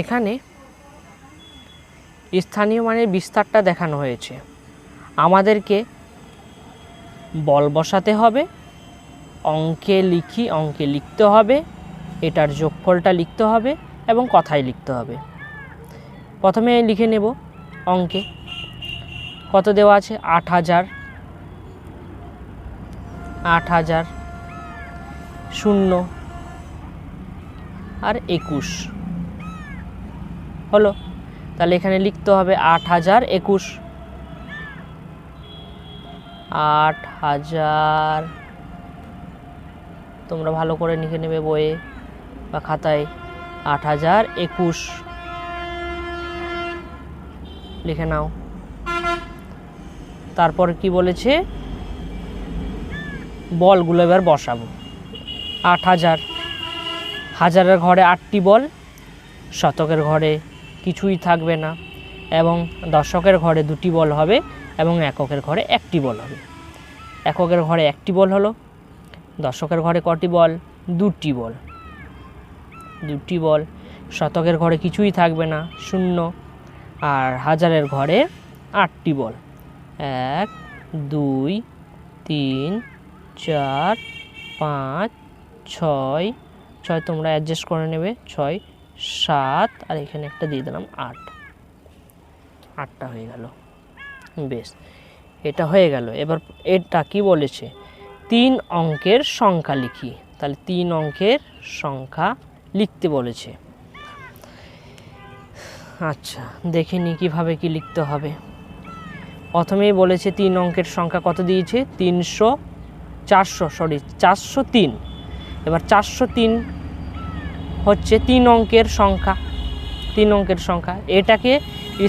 এখানে স্থানীয় মানের বিস্তারটা দেখানো হয়েছে। আমাদেরকে বল বসাতে হবে, অঙ্কে লিখতে হবে, এটার যোগফলটা লিখতে হবে এবং কথায় লিখতে হবে। প্রথমে লিখে নেব অঙ্কে কত দেওয়া আছে, ৮০০০, 0 আর ২১ হলো। তাহলে এখানে লিখতে হবে ৮০২১, ৮০০০, তোমরা ভালো করে লিখে নেবে বইয়ে বা খাতায়, ৮০২১ লিখে নাও। তারপর কি বলেছে, বলগুলো এবার বসাবো। ৮০০০, হাজারের ঘরে ৮টি বল, শতকের ঘরে কিছুই থাকবে না এবং দশকের ঘরে 2টি বল হবে এবং এককের ঘরে 1টি বল হবে। এককের ঘরে 1টি বল হলো, দশকের ঘরে কটি বল, 2টি বল, 2টি বল। শতকের ঘরে কিছুই থাকবে না, 0, আর হাজারের ঘরে 8টি বল, 1 2 3 4 5 6, তোমরা অ্যাডজাস্ট করে নেবে, 6 7 আর এখানে একটা দিয়ে দিলাম 8, 8টা হয়ে গেল। বেশ, এটা হয়ে গেল। এবার এটা কি বলেছে, 3 অঙ্কের সংখ্যা লিখি। তাহলে 3 অঙ্কের সংখ্যা লিখতে বলেছে। আচ্ছা, দেখে নি কীভাবে কি লিখতে হবে। প্রথমেই বলেছে 3 অঙ্কের সংখ্যা কত দিয়েছে, 403। এবার 403 হচ্ছে 3 অঙ্কের সংখ্যা, 3 অঙ্কের সংখ্যা। এটাকে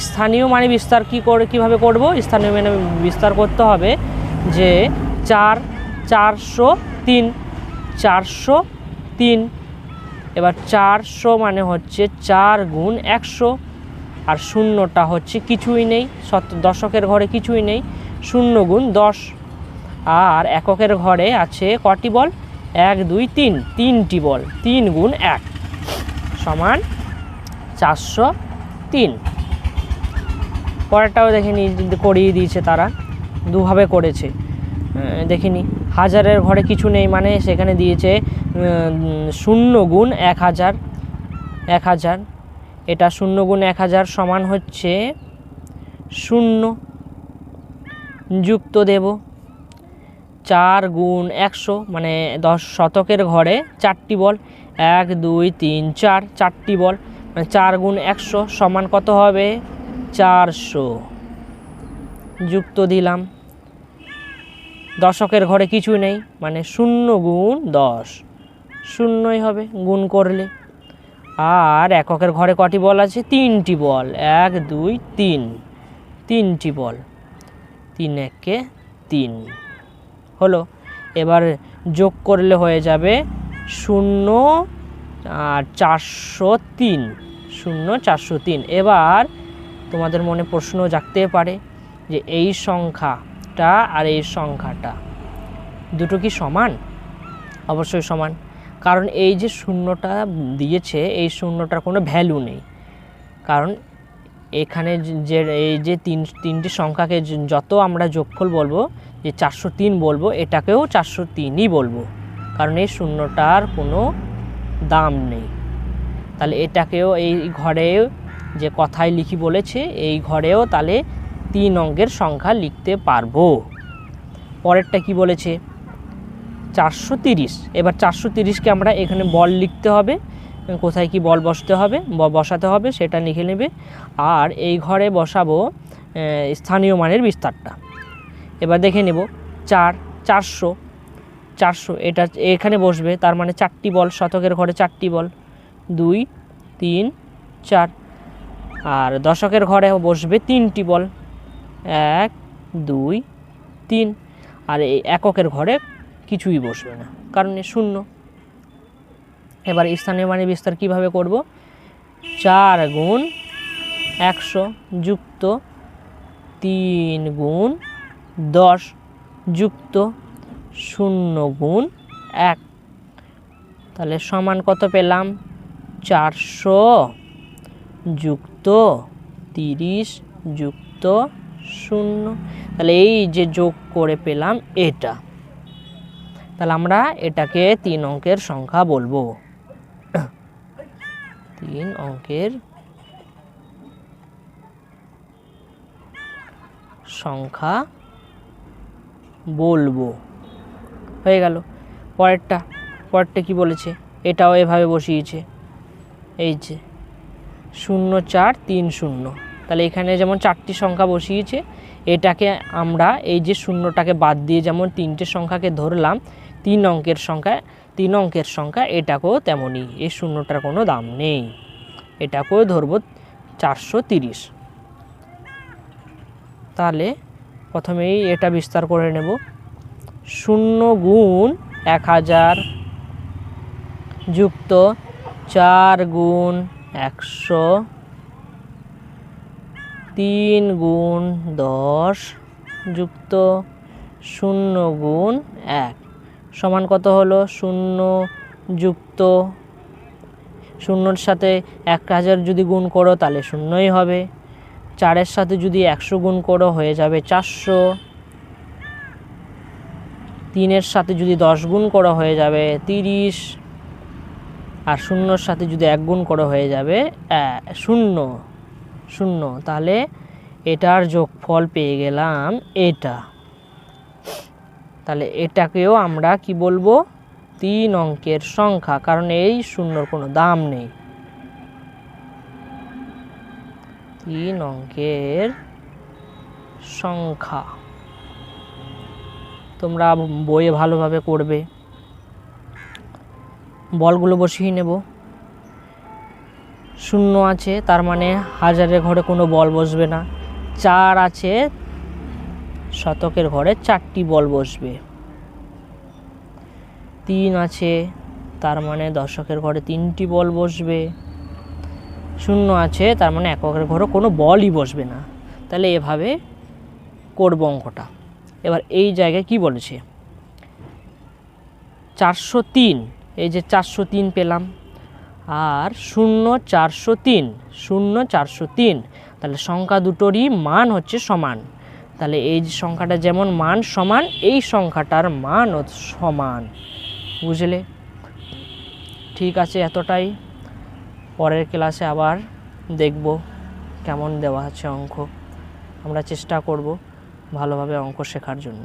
স্থানীয় মানে বিস্তার কীভাবে করব, স্থানীয় মানে বিস্তার করতে হবে যে 403। এবার 400 মানে হচ্ছে 4 গুণ 100, আর শূন্যটা হচ্ছে কিছুই নেই, দশকের ঘরে কিছুই নেই, 0 গুণ 10। আর এককের ঘরে আছে কটি বল, 1 2 3, 3টি বল, 3 গুণ 1 সমান 403। পরেরটাও দেখে নি, করিয়ে দিয়েছে তারা, দুভাবে করেছে। দেখিনি, হাজারের ঘরে কিছু নেই মানে সেখানে দিয়েছে 0 গুণ 1000, 1000। এটা 0 গুণ 1000 সমান হচ্ছে 0, যুক্ত দেব 4 গুণ 100 মানে 10 শতকের ঘরে 4টি বল, 1 2 3 4, 4টি বল, মানে 4 গুণ 100 সমান কত হবে, 400, যুক্ত দিলাম। দশকের ঘরে কিছু নেই মানে 0 গুণ 10, 0ই হবে গুণ করলে। আর এককের ঘরে কটি বল আছে, 3টি বল, 1 2 3, 3টি বল, 3 1 3 হলো। এবার যোগ করলে হয়ে যাবে 0 আর 403, 0 403। এবার তোমাদের মনে প্রশ্ন জাগতে পারে যে এই সংখ্যাটা আর এই সংখ্যাটা দুটো কি সমান? অবশ্যই সমান, কারণ এই যে শূন্যটা দিয়েছে এই শূন্যটার কোনো ভ্যালু নেই। কারণ এখানে যে এই যে তিনটি সংখ্যাকে যত আমরা যোগফল বলবো, যে 403 বলবো, এটাকেও 403ই বলবো, কারণ এই শূন্যটার কোনো দাম নেই। তাহলে এটাকেও এই ঘরে যে কথায় লিখি বলেছে এই ঘরেও তাহলে 3 অঙ্কের সংখ্যা লিখতে পারবো। পরেরটা কি বলেছে, 430। এবার 430কে আমরা এখানে বল লিখতে হবে, কোথায় কি বল বসাতে হবে সেটা লিখে নেবে। আর এই ঘরে বসাবো স্থানীয় মানের বিস্তারটা। এবার দেখে নেব 400 এটা এখানে বসবে, তার মানে 4টি বল, শতকের ঘরে 4টি বল, 2 3 4। আর দশকের ঘরে বসবে 3টি বল, 1 2 3। আর এই এককের ঘরে কিছুই বসবে না, কারণ 0। এবার স্থানীয় মানের বিস্তার কিভাবে করব, 4 গুণ 100 যুক্ত 3 গুণ 10 যুক্ত 0 গুণ 1, তাহলে সমান কত পেলাম, 400 যুক্ত 30 যুক্ত 0। তাহলে এই যে যোগ করে পেলাম এটা, তাহলে আমরা এটাকে 3 অঙ্কের সংখ্যা বলবো। 3 অঙ্কের সংখ্যা বলবো। হয়ে গেল। পরেরটা কি বলেছে, এটাও এভাবে বসিয়েছে, এই যে 0 4 3 0। তাহলে এখানে যেমন 4টি সংখ্যা বসিয়েছে, এটাকে আমরা এই যে শূন্যটাকে বাদ দিয়ে যেমন 3টে সংখ্যাকে ধরলাম 3 অঙ্কের সংখ্যা, এটাকেও তেমনই, এই শূন্যটার কোনো দাম নেই, এটাকেও ধরব 430। তাহলে প্রথমেই এটা বিস্তার করে নেব। 0 গুণ 1000 যুক্ত 4 গুণ 100 3 গুণ 10 যুক্ত 0 গুণ 1 সমান কত হলো? 0 যুক্ত 0-র সাথে 1000 যদি গুণ করো তাহলে 0ই হবে। 4-এর সাথে যদি 100 গুণ করো হয়ে যাবে 400। 3-এর সাথে যদি 10 গুণ করো হয়ে যাবে 30। আর 0-র সাথে যদি 1 গুণ করো হয়ে যাবে 0। তাহলে এটার যোগফল পেয়ে গেলাম এটা। তাহলে এটাকেও আমরা কি বলবো? 3 অঙ্কের সংখ্যা, কারণ এই 0-র কোনো দাম নেই। 3 অঙ্কের সংখ্যা তোমরা বইয়ে ভালোভাবে করবে। বলগুলো বসিয়ে নেব। 0 আছে, তার মানে হাজারের ঘরে কোনো বল বসবে না। 4 আছে, শতকের ঘরে 4টি বল বসবে। 3 আছে, তার মানে দশকের ঘরে 3টি বল বসবে। 0 আছে, তার মানে এককের ঘরে কোনো বলই বসবে না। তাহলে এভাবে করব অঙ্কটা। এবার এই জায়গায় কি বলেছে? 403, এই যে 403 পেলাম, আর 0 403, 0 403। তাহলে সংখ্যা দুটোরই মান হচ্ছে সমান। তাহলে এই যে সংখ্যাটা যেমন মান সমান, এই সংখ্যাটার মান সমান। বুঝলে? ঠিক আছে, এতটাই। পরের ক্লাসে আবার দেখব কেমন দেওয়া আছে অঙ্ক। আমরা চেষ্টা করব ভালোভাবে অঙ্ক শেখার জন্য।